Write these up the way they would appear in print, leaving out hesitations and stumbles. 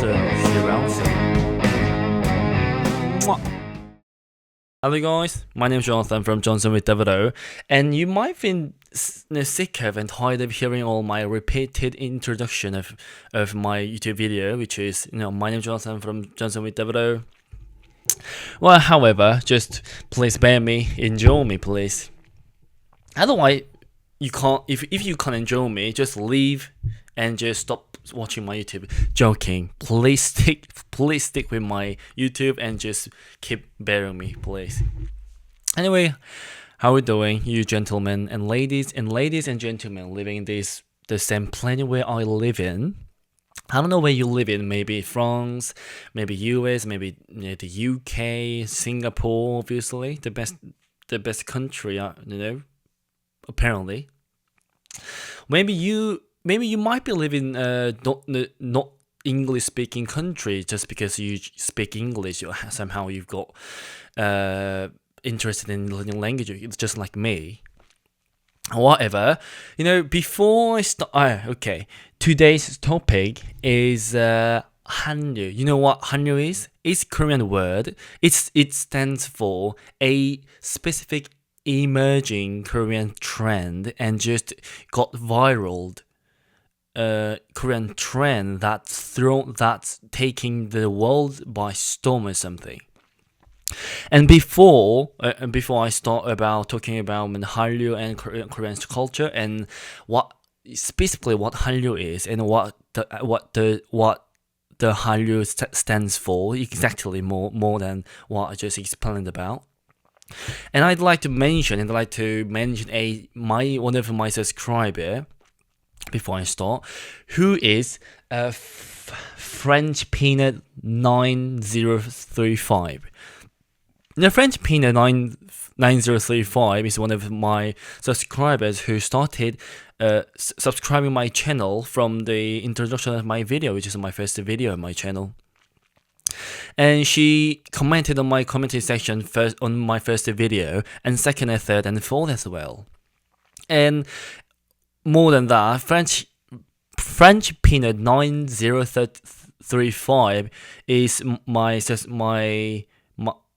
Hello guys, my name is Jonathan from Johnson with Davido, and you might be sick of and tired of hearing all my repeated introduction of my YouTube video, which is, my name is Jonathan from Johnson with Davido. Well, however, just please bear me, enjoy me, please. Otherwise, you can't. If you can't enjoy me, just leave and just stop watching my YouTube. Joking. Please stick with my YouTube and just keep bearing me, please. Anyway, how are we doing, you gentlemen and ladies and gentlemen living in the same planet where I live in? I don't know where you live in. Maybe France, maybe US, maybe the UK, Singapore. Obviously, the best country. Apparently. Maybe you might be living not English speaking country just because you speak English or somehow you've got interested in learning language. It's just like me. Whatever, before I start, okay, today's topic is Hallyu. You know what Hallyu is? It's a Korean word. It stands for a specific emerging Korean trend and just got viral. Korean trend that's taking the world by storm or something. And before I start about talking about Hallyu and Korean culture and specifically what Hallyu is and what the Hallyu stands for exactly more than what I just explained about. And I'd like to mention one of my subscriber before I start, who is French Peanut 9035. The French Peanut 9035 is one of my subscribers who started subscribing my channel from the introduction of my video, which is my first video on my channel. And she commented on my comment section first on my first video, and second and third and fourth as well. And more than that, French Peanut 9035 is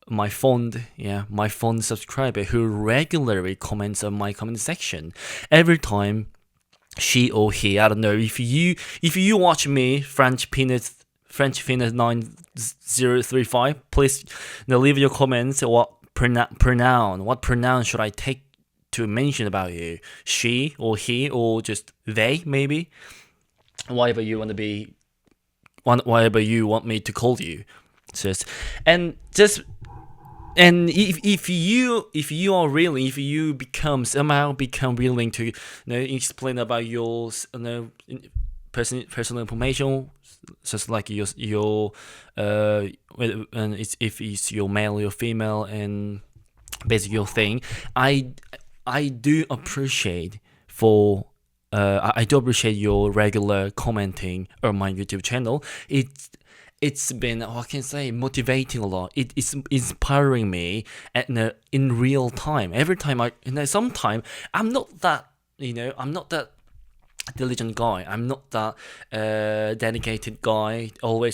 my fond subscriber who regularly comments on my comment section every time she or he. I don't know if you watch me, French Peanut 9035. Please leave your comments. What pronoun should I take to mention about you? She or he or just they, maybe. Whatever you want me to call you. And if you become willing to explain about your personal information, just like your and if it's your male or female and basically your thing, I do appreciate your regular commenting on my YouTube channel. It's been, motivating a lot. It's inspiring me in real time. Every time sometimes I'm not that diligent guy. I'm not that dedicated guy. I'm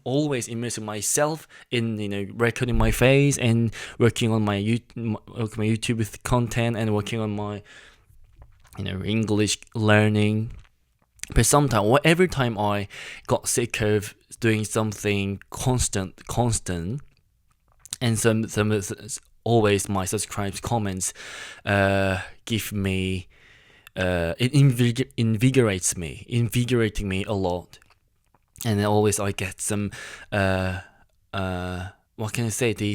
always immersing myself in recording my face and working on my YouTube with content and working on my English learning. But sometimes, every time I got sick of doing something constant, and some always my subscribes comments give me invigorating me a lot, and then always I get some the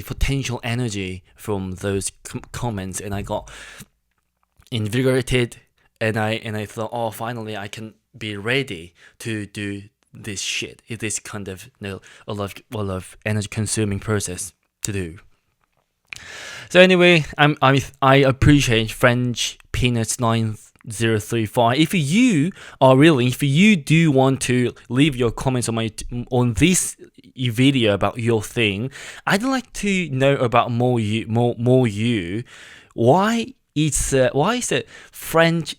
potential energy from those comments, and I got invigorated, and I thought, oh, finally I can be ready to do this shit. It is kind of a lot of energy consuming process to do. So anyway, I appreciate French Peanuts 9035. If you do want to leave your comments on this video about your thing, I'd like to know about more you. Why is it French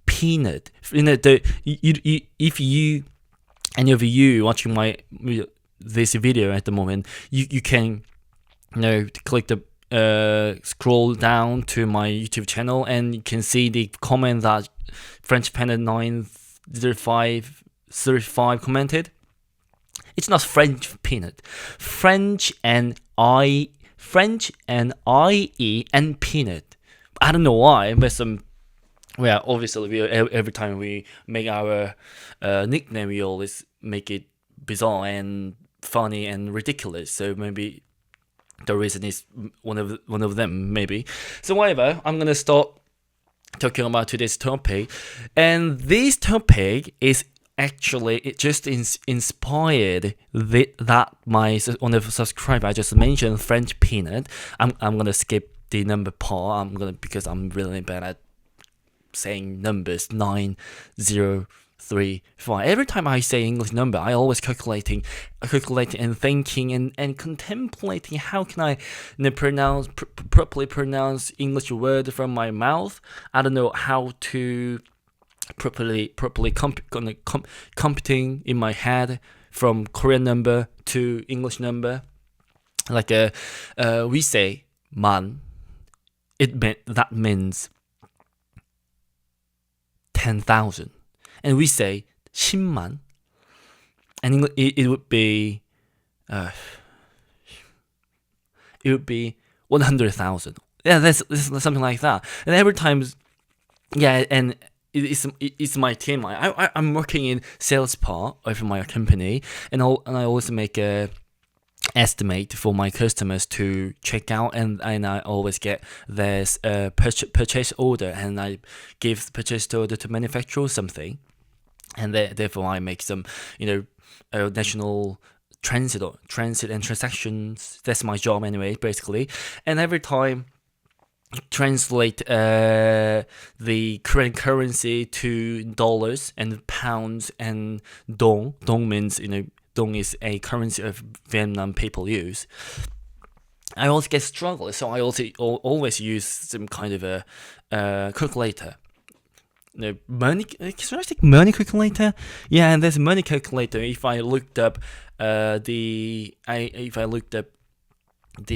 Peanut? If you any of you watching this video at the moment, you can click the scroll down to my YouTube channel, and you can see the comment that French Panda 90535 commented. It's not French peanut. French and IE and peanut. I don't know why, but obviously every time we make our nickname, we always make it bizarre and funny and ridiculous. So maybe the reason is one of them, maybe. So whatever, I'm gonna start talking about today's topic, and this topic is actually it just inspired that my one of the subscriber I just mentioned, French peanut. I'm gonna skip the number part. Because I'm really bad at saying numbers. 9035. Every time I say English number, I always calculating and thinking and contemplating how can I properly pronounce English word from my mouth. I don't know how to properly computing in my head from Korean number to English number. Like we say man, that means 10,000, and we say 10만, and it would be 100,000. Yeah, that's something like that. And every time, and it's my team. I'm working in sales part of my company, and I also make a estimate for my customers to check out, and I always get this purchase order, and I give the purchase order to manufacture something, and therefore I make some national transit and transactions. That's my job anyway, basically. And every time translate the Korean currency to dollars and pounds and dong. Dong means dong is a currency of Vietnam people use. I also get struggle, so I also always use some kind of a calculator. Money calculator. Yeah, and there's money calculator. If I looked up the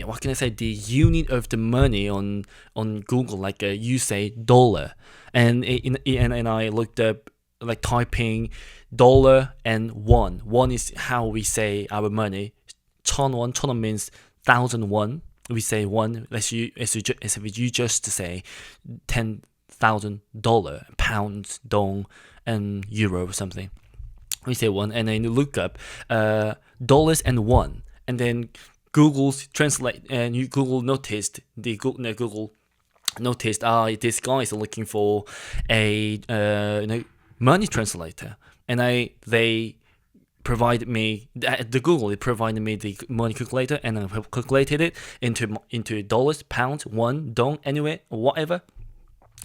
what can I say, the unit of the money on Google, like you say dollar, and I looked up like typing dollar and won. Won is how we say our money. 1,000 won means 1,000 won. We say won as if you just say $10,000, pounds, dong, and euro or something. We say won, and then you look up dollars and won, and then Google's translate, and Google noticed this guy is looking for a money translator, and they provided me Google provided me the money calculator, and I calculated it into dollars, pounds, won, dong, anywhere, whatever,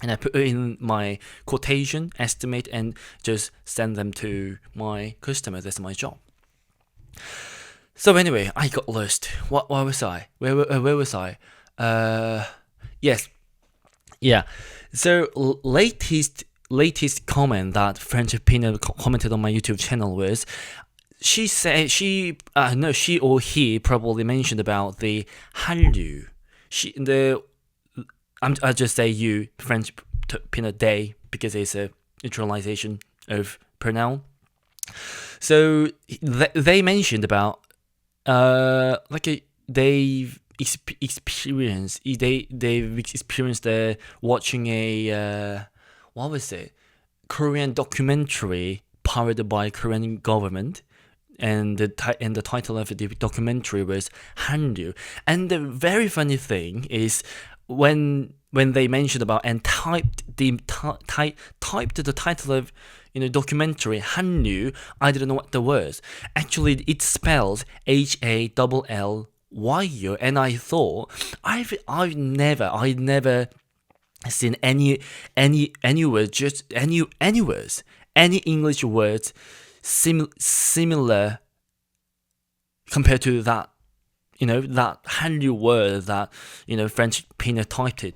and I put it in my quotation estimate and just send them to my customers. That's my job. So anyway, I got lost. What was I? Where was I? Yes, yeah. So latest comment that French Peanut commented on my YouTube channel was, she said she or he probably mentioned about the Hallyu. I just say you French Peanut day because it's a neutralization of pronoun. So they mentioned about they've experienced watching a what was it, Korean documentary powered by Korean government, and the title of the documentary was Hallyu. And the very funny thing is when they mentioned about and typed the title of documentary Hallyu, I didn't know what the words. Actually, it spells HALLYU, and I thought I've never seen any words, just any words, any English words similar compared to that that Hallyu word that French Peanut typed it.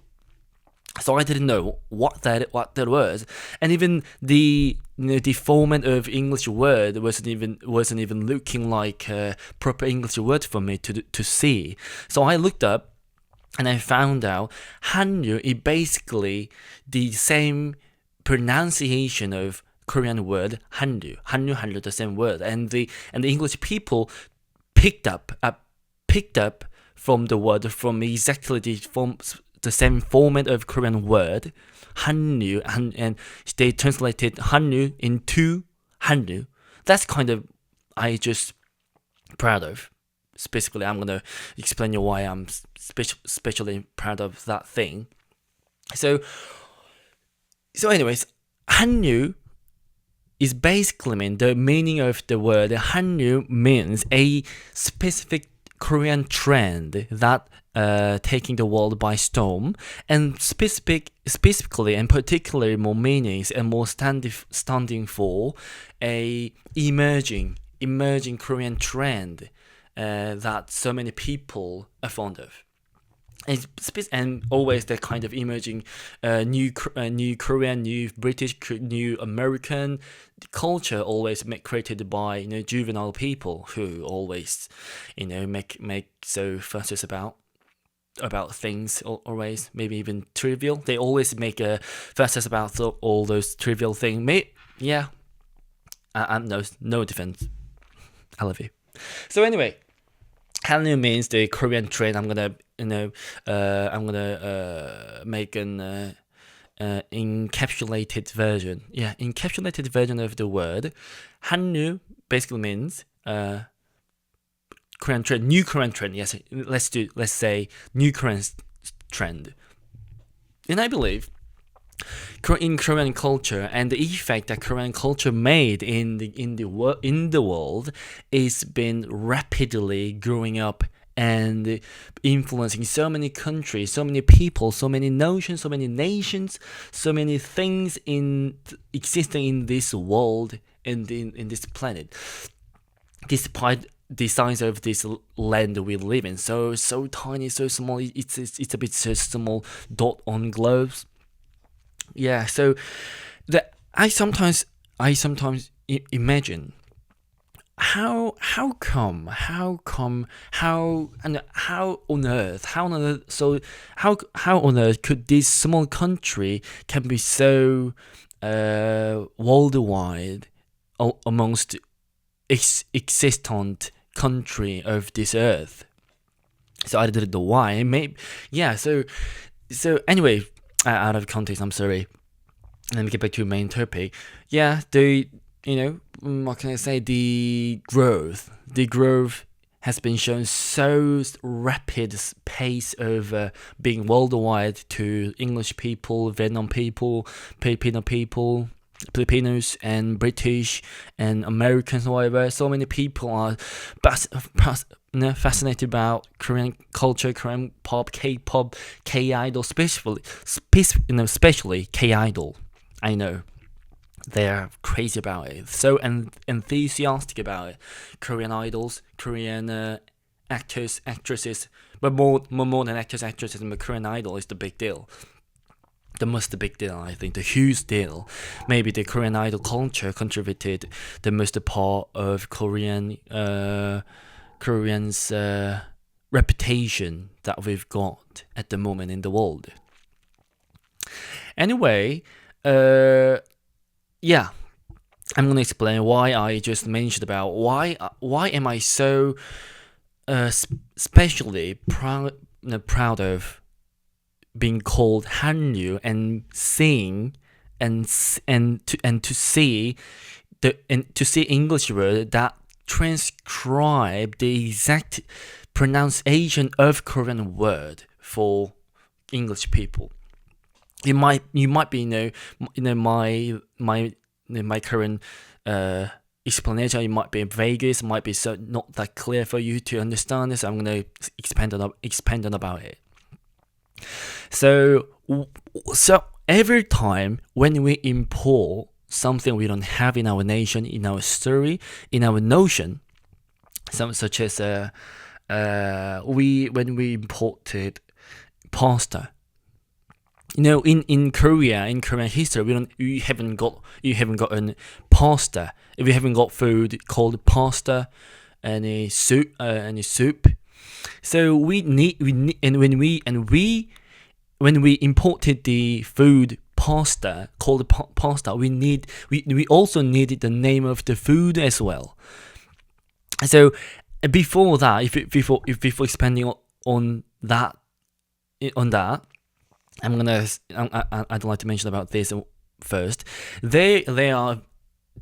So I didn't know what that was, and even the the format of English word wasn't even looking like a proper English word for me to see. So I looked up and I found out Hallyu is basically the same pronunciation of Korean word Hallyu, Hallyu, the same word, and the English people picked up from the word from exactly the same format of Korean word, Hallyu, and they translated Hallyu into Hallyu. That's kind of I just proud of. Specifically, I'm gonna explain you why I'm especially proud of that thing. So anyways, Hallyu is basically the meaning of the word Hallyu means a specific Korean trend that taking the world by storm, and specifically and particularly more meanings and more standing for a emerging Korean trend that so many people are fond of. And always the kind of emerging new Korean, new British, new American culture always created by juvenile people who always make so fusses about things always, maybe even trivial. They always make a fusses about all those trivial things. Yeah, I'm no defense. I love you. So anyway, Hallyu means the Korean trend. I'm gonna make an encapsulated version. Yeah, encapsulated version of the word. Hallyu basically means Korean trend, new Korean trend. Yes, let's say new Korean trend. And I believe in Korean culture and the effect that Korean culture made in the world is been rapidly growing up and influencing so many countries, so many people, so many notions, so many nations, so many things existing in this world and in this planet. Despite the size of this land we live in, so tiny, so small, it's a bit so small dot on globes. Yeah, so I sometimes imagine how on earth could this small country can be so worldwide amongst existent country of this earth. So I didn't know why. Maybe yeah. So anyway, out of context, I'm sorry. Let me get back to the main topic. Yeah, what can I say? The growth has been shown so rapid pace of being worldwide to English people, Vietnam people, Filipino people, Filipinos and British and Americans, whatever. So many people are fascinated about Korean culture, Korean pop, K-pop, K-idol, especially K-idol. I know they are crazy about it, so enthusiastic about it. Korean idols, Korean actors, actresses, but more than actors, actresses, and the Korean idol is the big deal. The most big deal, I think, the huge deal. Maybe the Korean idol culture contributed the most part of Koreans' reputation that we've got at the moment in the world. Anyway, yeah, I'm gonna explain why I just mentioned about why am I so especially proud of being called Hallyu and seeing to see English word that transcribe the exact pronunciation of Korean word for English people. You might be my current explanation. It might be vague. Might be so not that clear for you to understand this. I'm gonna expand on about it. So every time when we import something we don't have in our nation, in our story, in our notion, such as when we imported pasta, in Korea, in Korean history, you haven't gotten pasta. If you haven't got food called pasta, any soup. So we need, and when we imported the food pasta called pasta, we also needed the name of the food as well. So before that, if before expanding on that, I'd like to mention about this first. There are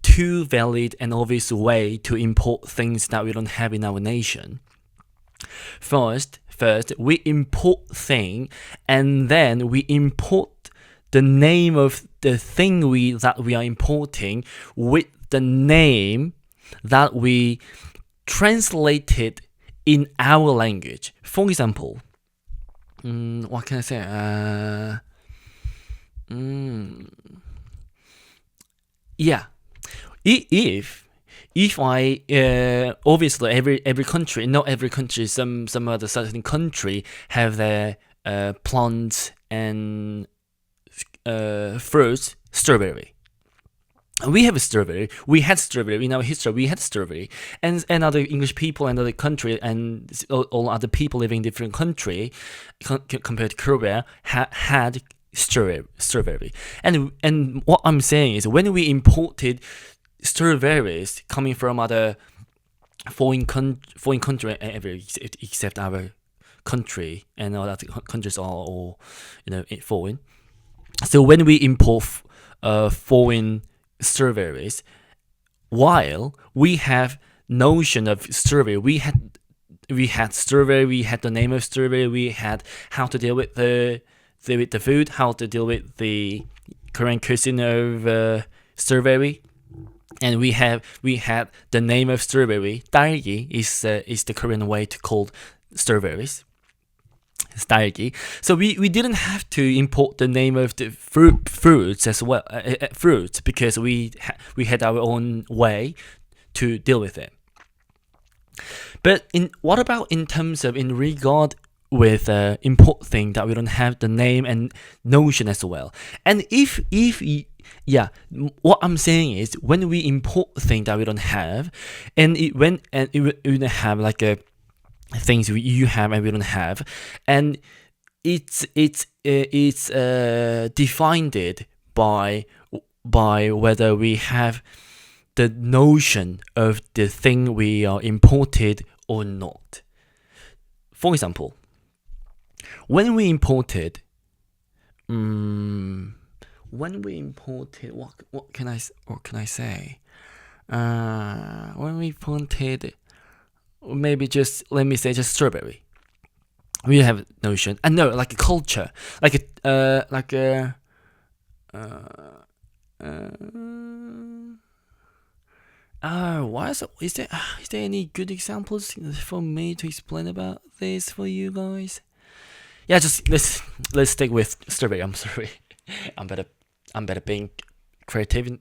two valid and obvious way to import things that we don't have in our nation. First, we import thing, and then we import the name of the thing that we are importing with the name that we translated in our language. For example, what can I say? Yeah, if I obviously every country, not every country, some other certain country have their plants and fruits. Strawberry. We have a strawberry. We had strawberry in our history. We had strawberry, and other English people and other country and all other people living in different country compared to Korea had strawberry. And what I'm saying is, when we imported strawberries coming from other foreign country, except our country, and all other countries are all foreign. So when we import foreign strawberries, while we have notion of strawberry, we had strawberry, we had the name of strawberry, we had how to deal with the food, how to deal with the Korean cuisine of strawberry, and we had the name of strawberry. 딸기 is the Korean way to call strawberries. 딸기. So we didn't have to import the name of the fruits as well, fruits, because we had our own way to deal with it. But what about in terms of in regard with import thing that we don't have the name and notion as well? And if what I'm saying is, when we import thing that we don't have, and we don't have like a things you have and we don't have, and it's defined by whether we have the notion of the thing we are imported or not. For example, when we imported what can I say? When we imported, maybe let me say strawberry. We have notion, and no, like a culture, like a is there any good examples for me to explain about this for you guys? Yeah, just let's stick with strawberry. I'm sorry, I'm better being creative.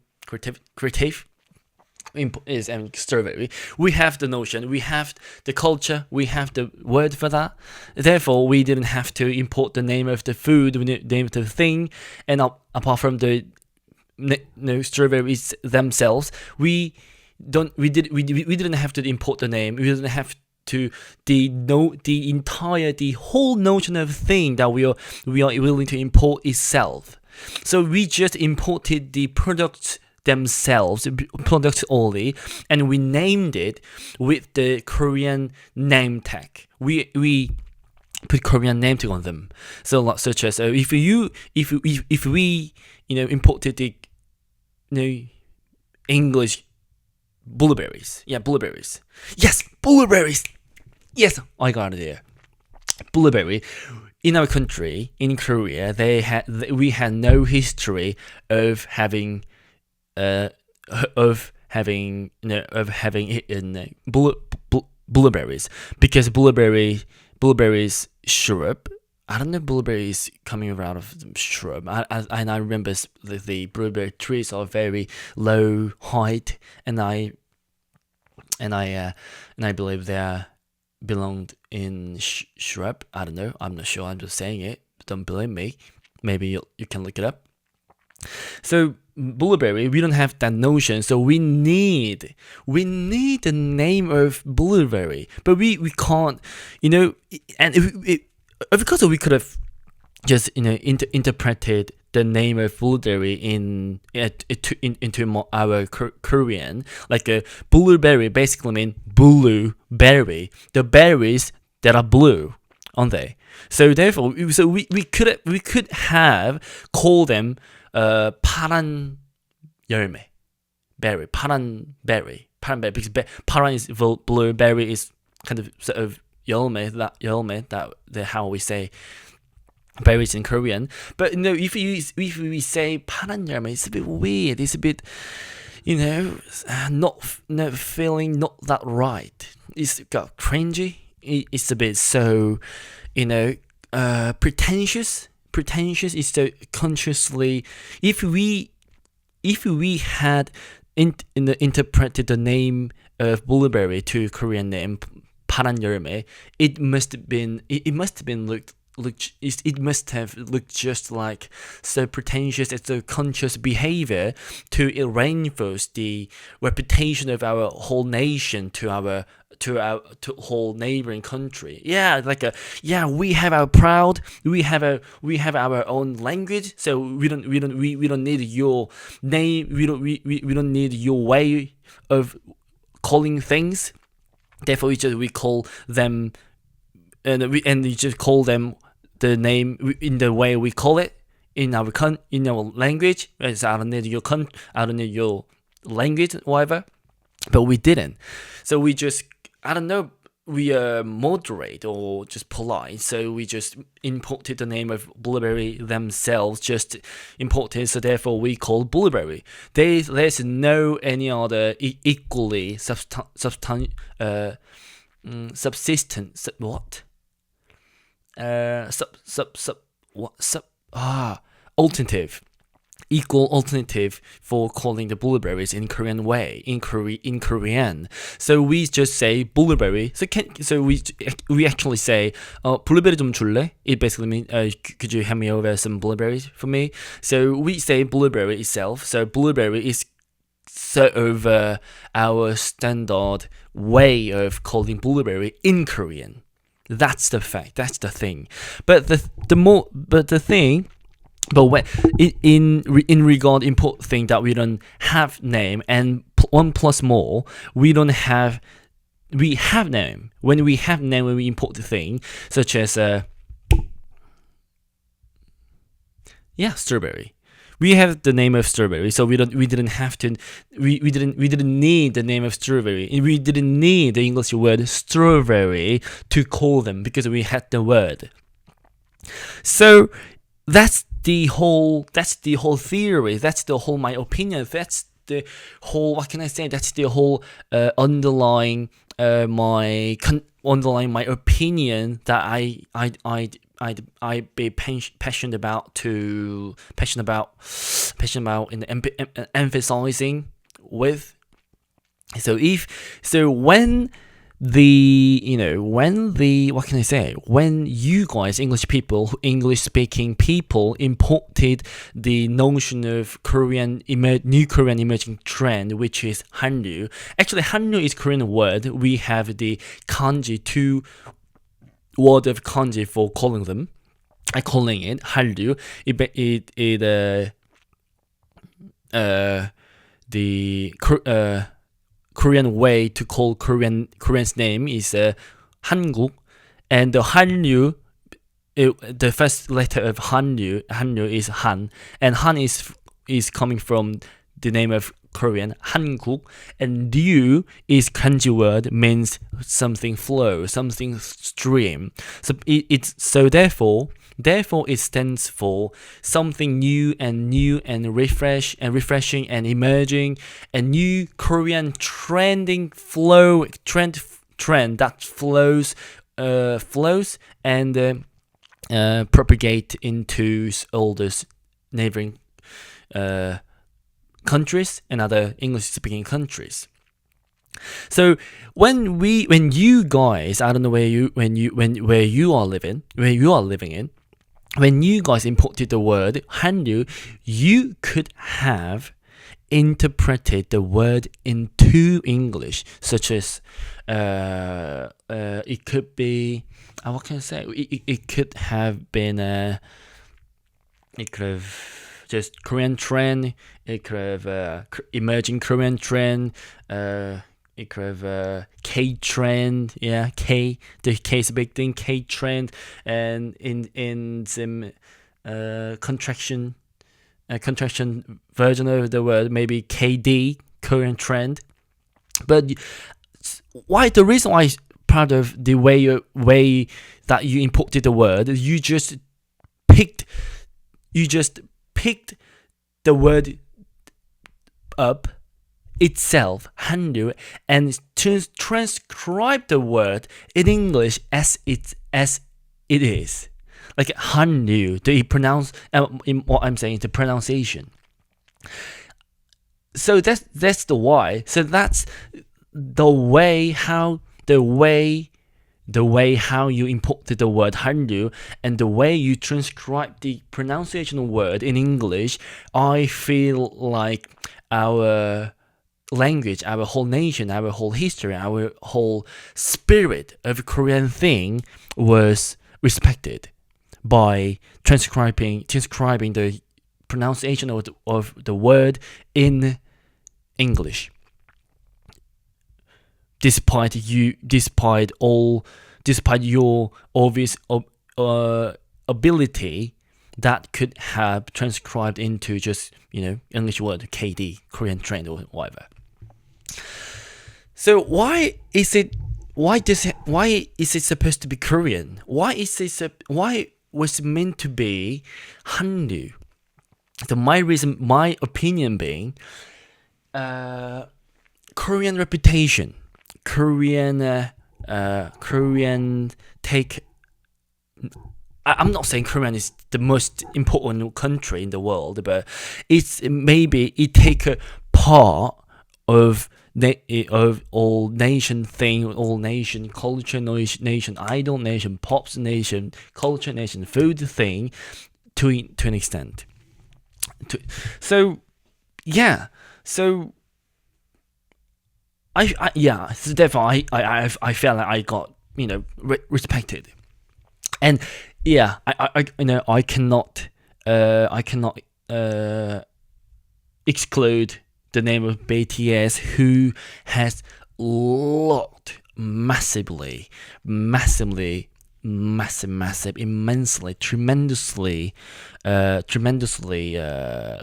Is and strawberry. We have the notion, we have the culture, we have the word for that. Therefore, we didn't have to import the name of the food, the name of the thing, and apart from the strawberries themselves, we didn't have to import the name. We didn't have to the whole notion of thing that we are willing to import itself. So we just imported the products themselves, products only, and we named it with the Korean name tag. We put Korean name tag on them. So such as if we imported the English blueberries. Yeah, blueberries. Yes, blueberries. Yes, I got it there. Blueberry. In our country, in Korea, we had no history of having eaten blueberries, because blueberries shrub. I don't know, blueberries coming out of shrub. I remember the blueberry trees are very low height, and I believe they belonged in shrub. I don't know. I'm not sure. I'm just saying it. Don't believe me. Maybe you can look it up. So blueberry, we don't have that notion, so we need the name of blueberry, but we can't, and of course we could have just interpreted the name of blueberry into our Korean, like a blueberry basically mean blueberry, the berries that are blue, aren't they? So therefore, we could have called them 파란 열매, berry, 파란 berry, because 파란 is blue, berry is kind of sort of 열매, that how we say berries in Korean. But if we say 파란 열매, it's a bit weird. It's a bit, not feeling not that right. It's got cringy. It's a bit so, pretentious. Pretentious is so consciously. If we had interpreted the name of blueberry to Korean name 파란 열매, it must have looked just like so pretentious and so conscious behavior to reinforce the reputation of our whole nation to whole neighboring country. We have our proud, we have our own language, so we don't need your name, we don't need your way of calling things. Therefore we call them, and we just call them the name in the way we call it in our language. I don't need your language, whatever. But we didn't. So we just, I don't know, we are moderate or just polite. So we just imported the name of blueberry themselves, just imported. So therefore we call blueberry. There's no any other equally subsistent what? Alternative, equal alternative for calling the blueberries in Korean way, in Korean. So we just say blueberry. So we actually say blueberry 좀 줄래? It basically means could you hand me over some blueberries for me? So we say blueberry itself. So blueberry is sort of our standard way of calling blueberry in Korean. That's the fact. That's the thing. But when in regard important thing that we don't have name, and one plus more, we have name. When we have name, when we import the thing, such as strawberry. We have the name of strawberry, so we didn't need the name of strawberry. We didn't need the English word strawberry to call them because we had the word. So that's the whole theory. That's the whole my opinion. That's the whole, what can I say? That's the whole underlying my opinion that I'd be passionate about and emphasizing with. When you guys, English speaking people, imported the notion of new Korean emerging trend, which is Hallyu. Actually, Hallyu is Korean word. We have the kanji, two word of kanji for calling it Hallyu. The Korean way to call Korean's name is 한국, and the Hallyu, the first letter of Hallyu is Han, and Han is coming from the name of Korean 한국, and 류 is kanji word, means something flow, something stream. So therefore it stands for something new and refreshing and emerging, a new Korean trend that flows and propagate into all those neighboring countries and other English-speaking countries. So when you guys, I don't know where you are living in, when you guys imported the word Hallyu, you could have interpreted the word into English, such as it could be, what can I say? It could have been it could have just Korean trend. It could have emerging Korean trend. It could have K trend. Yeah, K. The K is a big thing. K trend, and in some contraction version of the word, maybe KD, Korean trend. But why the reason why part of the way that you imported the word, you just picked the word up itself, Hallyu, and transcribe the word in English as it is, like Hallyu. The pronounce what I'm saying, the pronunciation. So that's the why. So that's the way how you imported the word Hallyu, and the way you transcribe the pronunciation of word in English. I feel like our language, our whole nation, our whole history, our whole spirit of Korean thing was respected by transcribing the pronunciation of the word in English. Despite your obvious ability that could have transcribed into just English word KD, Korean trend, or whatever. So why is it supposed to be Korean? Why was it meant to be Hallyu? So my opinion being, Korean reputation, Korean take. I'm not saying Korean is the most important country in the world, but it take a part of all nation thing, all nation culture, nation idol, nation pops, nation culture, nation food thing, to an extent. So therefore I felt like I got respected, and I cannot exclude the name of BTS, who has locked massively, immensely, tremendously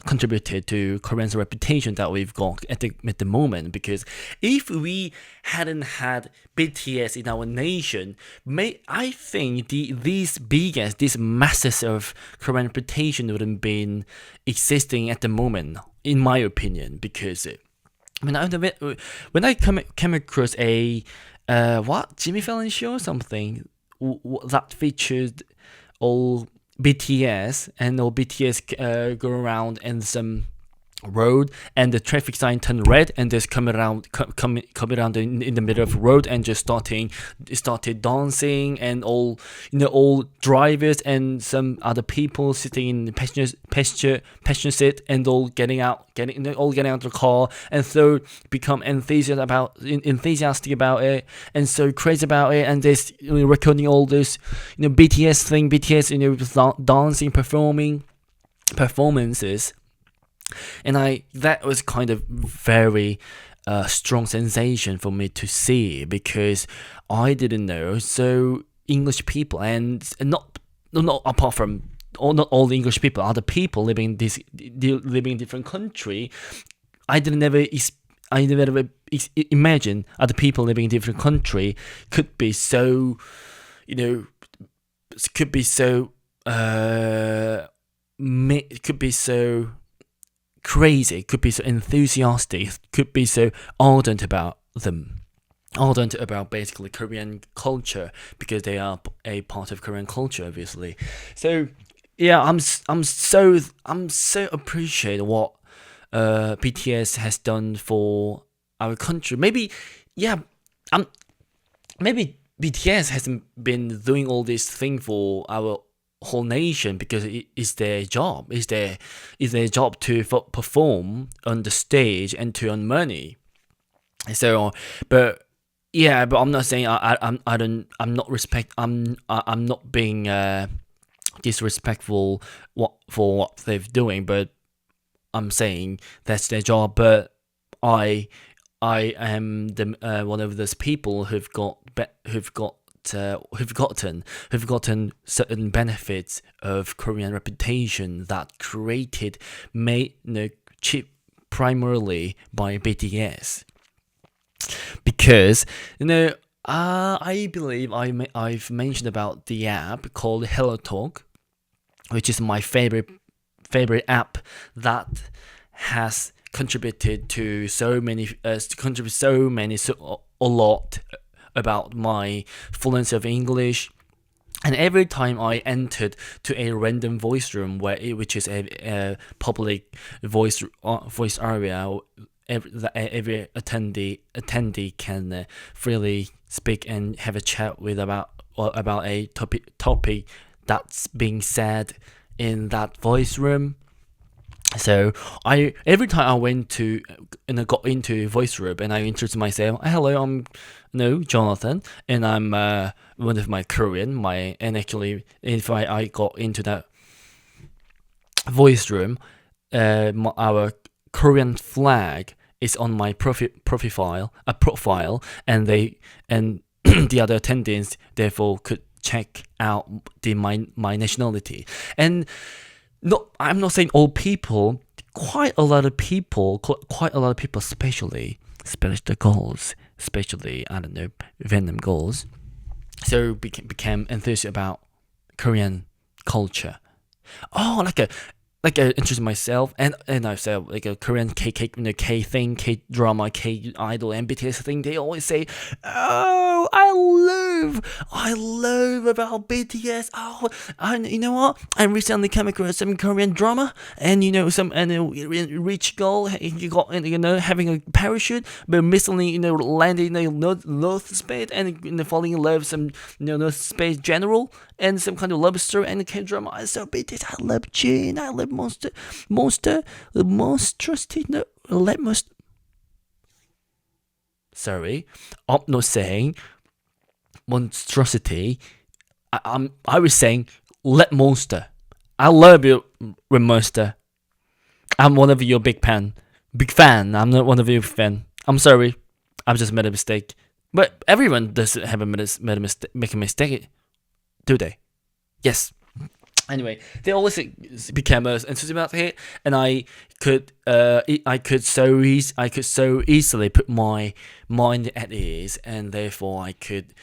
contributed to Korean's reputation that we've got at the moment. Because if we hadn't had BTS in our nation, I think these masses of Korean reputation wouldn't been existing at the moment, in my opinion. Because when I came across a Jimmy Fallon show or something that featured all BTS, and all BTS go around in some road, and the traffic sign turned red, and just come around in the middle of the road, and just started dancing, and all drivers and some other people sitting in the passenger seat, and all getting out of the car, and so become enthusiastic about it, and so crazy about it, and this recording all this BTS dancing, performances. And that was kind of very strong sensation for me to see, because I didn't know. So English people, and not apart from not all the English people, other people living in different country, I never imagine other people living in different country could be so crazy, could be so enthusiastic, could be so ardent about basically Korean culture, because they are a part of Korean culture, obviously. So yeah, I'm so appreciate what BTS has done for our country. Maybe BTS hasn't been doing all this thing for our whole nation because it's their job. It's their job to perform on the stage and to earn money. So, but yeah, but I'm not saying I'm not being disrespectful for what they're doing, but I'm saying that's their job. But I am the one of those people who've gotten certain benefits of Korean reputation that created cheap primarily by BTS. Because I believe I've mentioned about the app called Hello Talk, which is my favorite app that has contributed to a lot about my fluency of English. And every time I entered to a random voice room which is a public voice area, every attendee can freely speak and have a chat with about a topic that's being said in that voice room. So every time I went to and I got into a voice room and I introduced myself, hello, I'm Jonathan, and I'm one of my Korean. And actually, if I got into that voice room, our Korean flag is on my profile, and the other attendants therefore could check out my nationality. And no, I'm not saying all people. Quite a lot of people, especially girls, especially Vietnam girls, so became enthusiastic about Korean culture. Oh, like I introduced myself, and I said like a Korean K thing, K drama, K idol, and BTS thing. They always say, "Oh, I love about BTS." Oh, and you know what? I recently came across some Korean drama, and some rich girl he got having a parachute, but recently landed in North Space and falling in love with some North Space general and some kind of love story and K drama. I saw BTS. I love Jin. I love Monster, monstrosity. No, let most. Sorry, I'm not saying monstrosity. I was saying let Monster. I love you, Monster. I'm one of your big fan. I'm not one of your fan. I'm sorry. I've just made a mistake. But everyone does have make a mistake, do they? Yes. Anyway, they always became enthusiastic about it, and I could so easily put my mind at ease, and therefore I could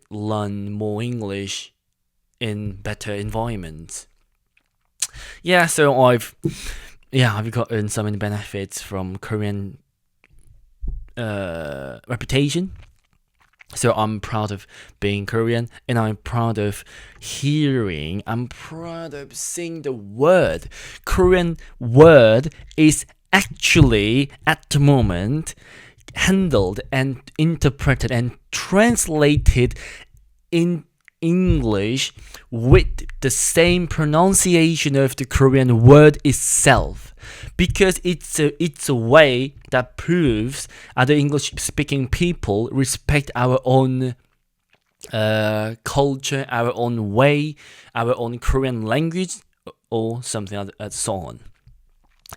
learn more English in better environments. Yeah, so I've gotten so many benefits from Korean reputation. So I'm proud of being Korean, and I'm proud of seeing the word. Korean word is actually at the moment handled and interpreted and translated in English with the same pronunciation of the Korean word itself, because it's a way that proves other English-speaking people respect our own culture, our own way, our own Korean language, or something and so on.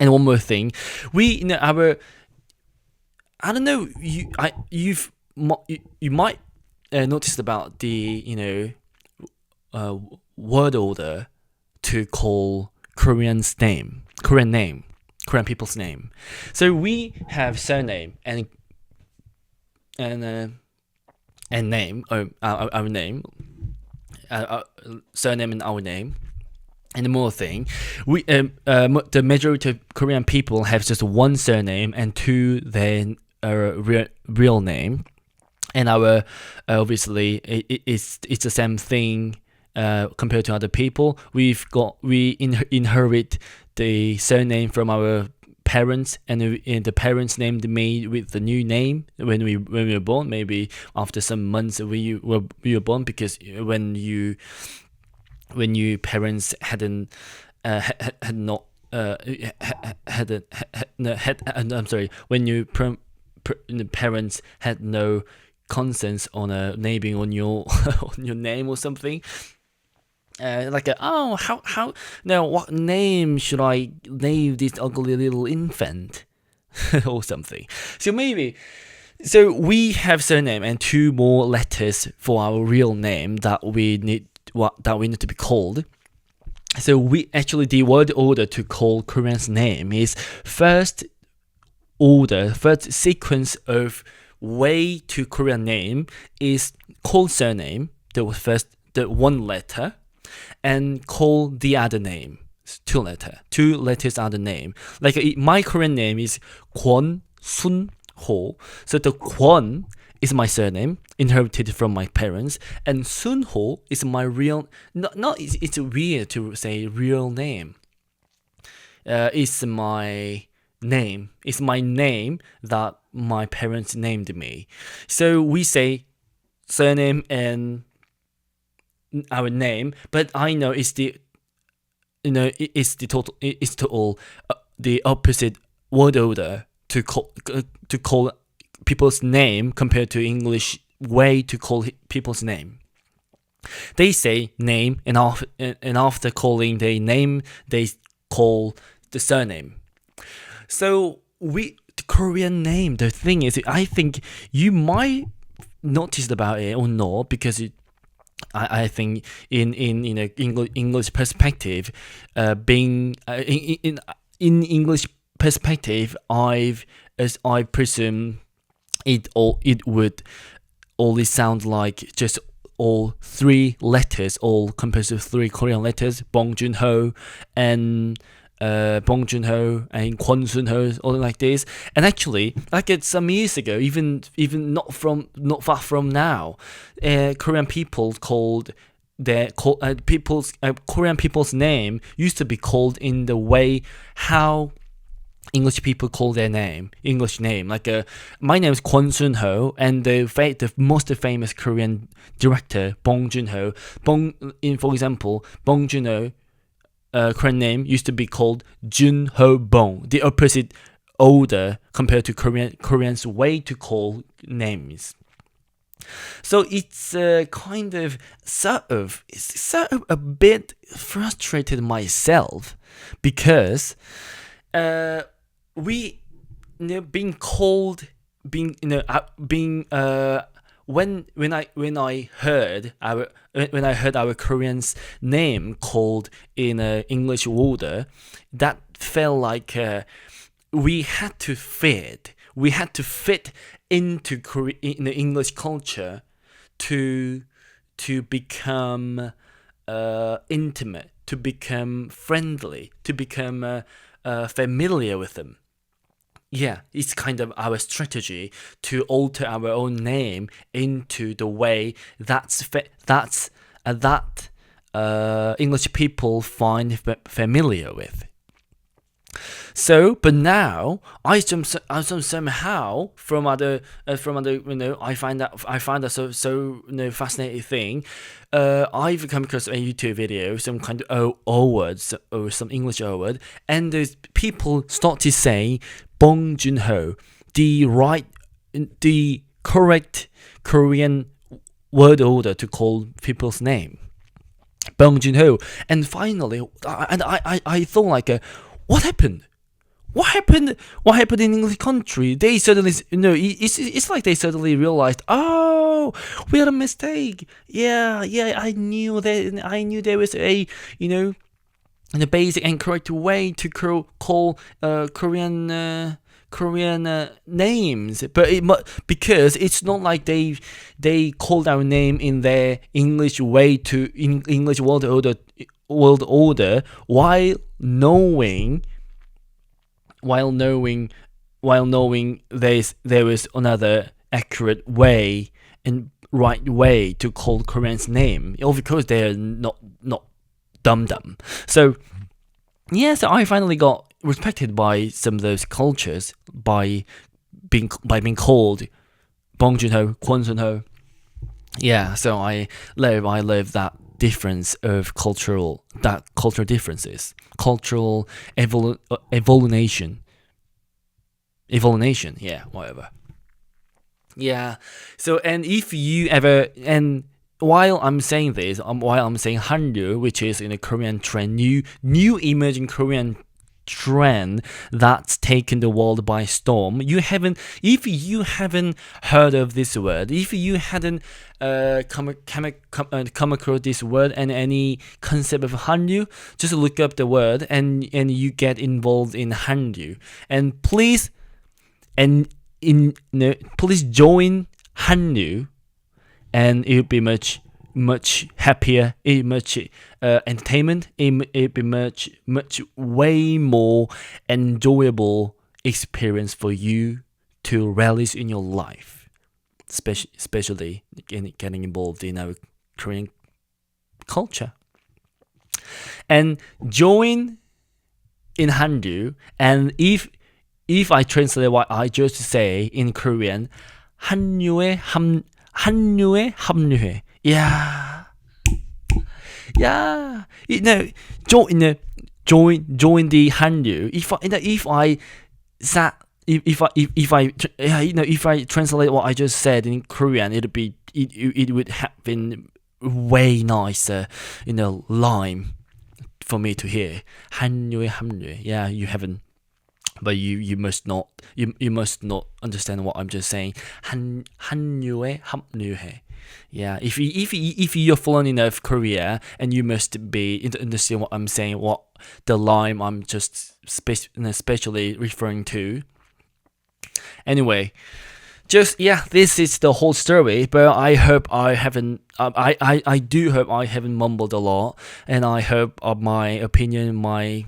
And one more thing, I don't know, you might noticed about the word order to call Korean people's name. So we have surname and name, or our name, surname and our name. And more thing, the majority of Korean people have just one surname and two their real name. And our obviously it's the same thing compared to other people. We inherit the surname from our parents, and the parents named me with the new name when we were born. Maybe after some months we were born, because when you when your parents hadn't had not had no, had I'm sorry, when your parents had no consent on a naming on your on your name or something. How now, what name should I name this ugly little infant or something? So we have surname and 2 more letters for our real name that we need to be called. So we actually, the word order to call Korean's name is first sequence of way to Korean name is call surname, the 1 letter, and call the other name, 2 letters are the name. Like my Korean name is Kwon Sun Ho, so the Kwon is my surname, inherited from my parents, and Sun Ho is my real. It's weird to say real name. It's my name. It's my name that my parents named me. So we say surname and our name, but I know it's the the opposite word order to call people's name compared to English way to call people's name. They say name, and after calling their name, they call the surname. So the Korean name, the thing is, I think you might notice about it or not, because I think in English perspective, being in English perspective, I presume it would only sound like just all 3 letters, all composed of 3 Korean letters, Bong Joon Ho and Kwon Sun Ho, all like this. And actually, like some years ago, even not far from now, Korean people Korean people's name used to be called in the way how English people call their English name. Like my name is Kwon Sun Ho, and the most famous Korean director Bong Joon Ho. For example, Bong Joon Ho, Korean name used to be called Jun Ho Bong, the opposite order compared to Koreans' way to call names. So it's kind of sort of a bit frustrated myself, because when I heard our Korean's name called in English order, that felt like we had to fit into in the English culture to become intimate, to become friendly, to become familiar with them. Yeah, it's kind of our strategy to alter our own name into the way that English people find familiar with. So, but now I somehow from other I find that so fascinating thing. I've come across a YouTube video, some kind of O words or some English O word, and there's people start to say Bong Joon Ho, the correct Korean word order to call people's name, Bong Joon Ho, and finally, I thought like, what happened? What happened in English country? They suddenly, it's like they suddenly realized, oh, we had a mistake. Yeah, I knew there was a, the basic and correct way to call Korean names, but because it's not like they called our name in their English way to English world order, while knowing there is another accurate way and right way to call Korean's name. Of course, they're not dumb. So yeah, so I finally got respected by some of those cultures by being called Bong Joon Ho, Kwon Sun Ho. Yeah, so I love that difference of cultural differences, cultural evolution, yeah, whatever. Yeah. So, and if you ever, and while I'm saying this, while I'm saying Hallyu, which is in a Korean trend, new emerging Korean trend that's taken the world by storm. If you haven't heard of this word, if you hadn't come across this word and any concept of Hallyu, just look up the word and you get involved in Hallyu. And please please join Hallyu, and it would be much happier, much entertainment, it be much way more enjoyable experience for you to relish in your life, especially getting involved in our Korean culture. And join in Hallyu, and if I translate what I just say in Korean, 한류에 합류해. Yeah. Join the Hallyu. If I translate what I just said in Korean, it would have been way nicer, line for me to hear. 합류해. Yeah, you haven't. But you must not understand what I'm just saying. 한류에 합류해. Yeah, if you're fluent enough Korea, and you must be understand what I'm saying, what the line I'm just especially referring to. Anyway, this is the whole story. But I hope I haven't. I do hope I haven't mumbled a lot, and I hope my opinion, my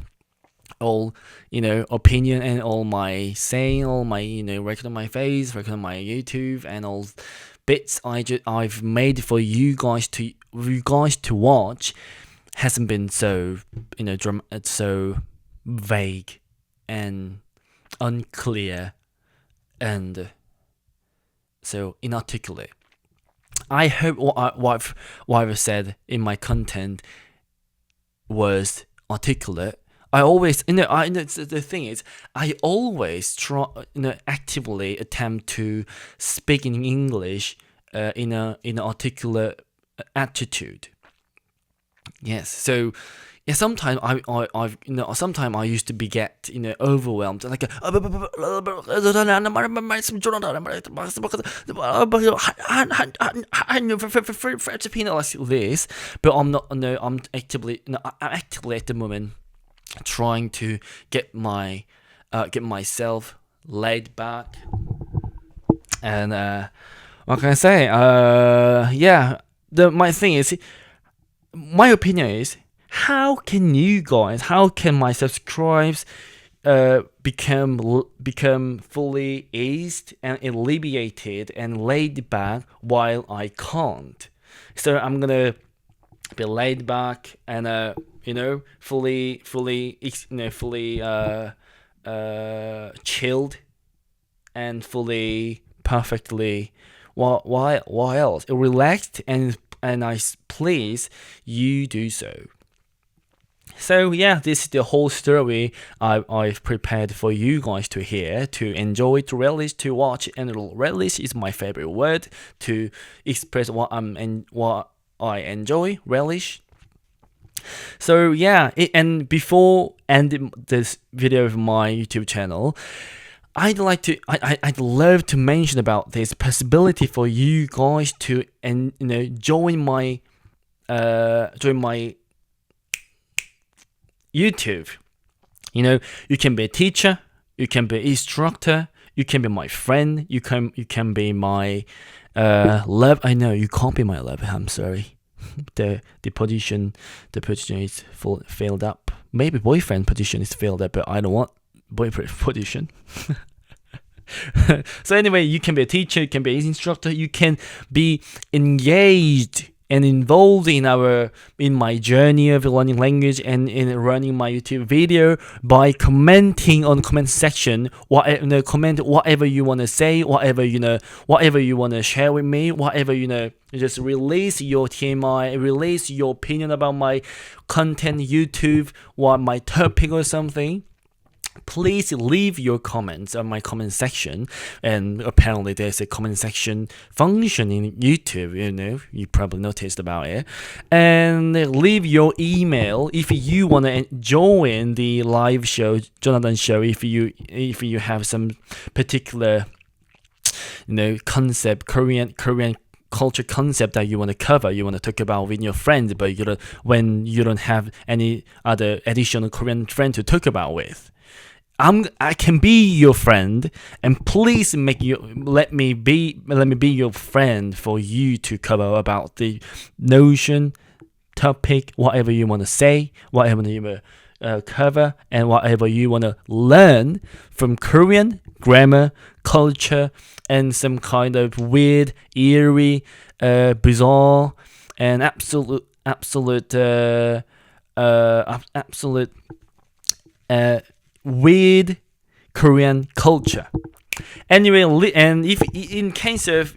all opinion, and all my saying, all my record on my face, record on my YouTube, and all bits I've made for you guys to watch hasn't been so so vague and unclear and so inarticulate. I hope what I've said in my content was articulate. I always, the thing is, I always try, actively attempt to speak in English, in an articulate attitude. Yes, so yeah, sometimes sometimes I used to get overwhelmed, like like this, but I'm not. No, I'm actively at the moment trying to get myself laid back, and what can I say? My opinion is, how can my subscribers become fully eased and alleviated and laid back while I can't? So I'm gonna be laid back and fully chilled and fully perfectly why else relaxed, and I please you do so. So yeah, this is the whole story I've prepared for you guys to hear, to enjoy, to relish, to watch. And relish is my favorite word to express what I enjoy, relish. So yeah, and before ending this video of my YouTube channel, I'd love to mention about this possibility for you guys to join my YouTube. You can be a teacher, you can be an instructor, you can be my friend, you can be my love. I know you can't be my lover. I'm sorry. The position is filled up. Maybe boyfriend position is filled up, but I don't want boyfriend position. So anyway, you can be a teacher, you can be an instructor, you can be engaged and involved in my journey of learning language and in running my YouTube video by commenting on comment section. Comment whatever you want to say, whatever you want to share with me, whatever. Just release your TMI, release your opinion about my content, YouTube, or my topic or something. Please leave your comments on my comment section. And apparently there's a comment section function in YouTube, you probably noticed about it. And leave your email if you want to join the live show, Jonathan show, if you have some particular concept, Korean culture concept that you want to cover, you want to talk about with your friends, but when you don't have any other additional Korean friend to talk about with. I can be your friend, and please let me be your friend for you to cover about the notion, topic, whatever you want to say, whatever you want to cover, and whatever you want to learn from Korean grammar, culture, and some kind of weird, eerie, bizarre, and absolute weird Korean culture. Anyway, and if in case of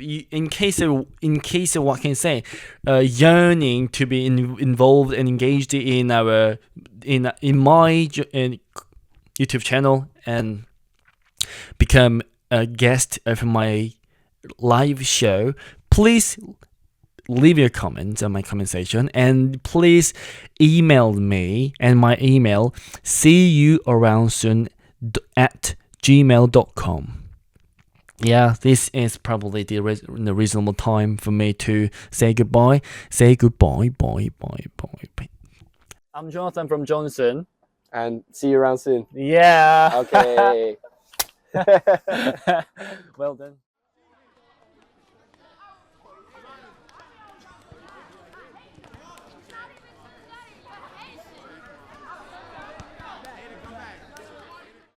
what can I say, yearning to be involved and engaged in my YouTube channel and become a guest of my live show, please leave your comments on my comment section, and please email me, and my email seeyouaroundsoon@gmail.com. Yeah, this is probably the reasonable time for me to say goodbye. Bye. I'm Jonathan from Johnson. And see you around soon. Yeah. Okay. Well done.